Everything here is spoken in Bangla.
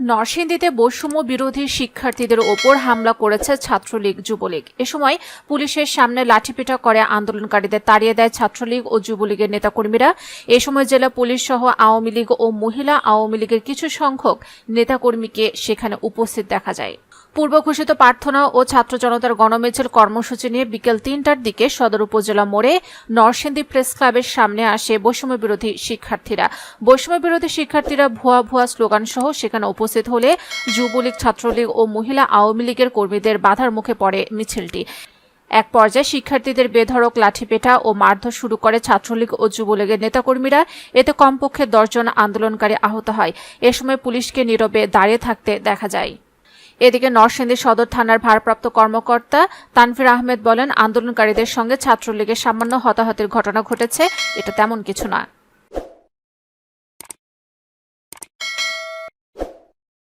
নরসিংদীতে বৈষম্য বিরোধী শিক্ষার্থীদের ওপর হামলা করেছে ছাত্রলীগ যুবলীগ। এ সময় পুলিশের সামনে লাঠিপেটা করে আন্দোলনকারীদের তাড়িয়ে দেয় ছাত্রলীগ ও যুবলীগের নেতাকর্মীরা। এ সময় জেলা পুলিশ সহ আওয়ামী লীগ ও মহিলা আওয়ামী লীগের কিছু সংখ্যক নেতাকর্মীকে সেখানে উপস্থিত দেখা যায়। পূর্ব ঘোষিত প্রার্থনা ও ছাত্র জনতার গণমিছিল কর্মসূচি নিয়ে বিকেল ৩টার দিকে সদর উপজেলা মোড়ে নরসিংদী প্রেস ক্লাবের সামনে আসে বৈষম্য বিরোধী শিক্ষার্থীরা ভুয়া ভুয়া স্লোগান সহ সেখানে উপস্থিত হলে যুবলীগ, ছাত্রলীগ ও মহিলা আওয়ামী লীগের কর্মীদের বাধার মুখে পড়ে মিছিলটি। এক পর্যায়ে শিক্ষার্থীদের বেধড়ক লাঠিপেটা ও মারধর শুরু করে ছাত্রলীগ ও যুবলীগের নেতাকর্মীরা। এতে কমপক্ষে ১০ জন আন্দোলনকারী আহত হয়। এ সময় পুলিশকে নীরবে দাঁড়িয়ে থাকতে দেখা যায়। এদিকে নরসিংদী সদর থানার ভারপ্রাপ্ত কর্মকর্তা তানভীর আহমেদ বলেন, আন্দোলনকারীদের সঙ্গে ছাত্রলীগের সামান্য হতাহতের ঘটনা ঘটেছে, এটা তেমন কিছু না।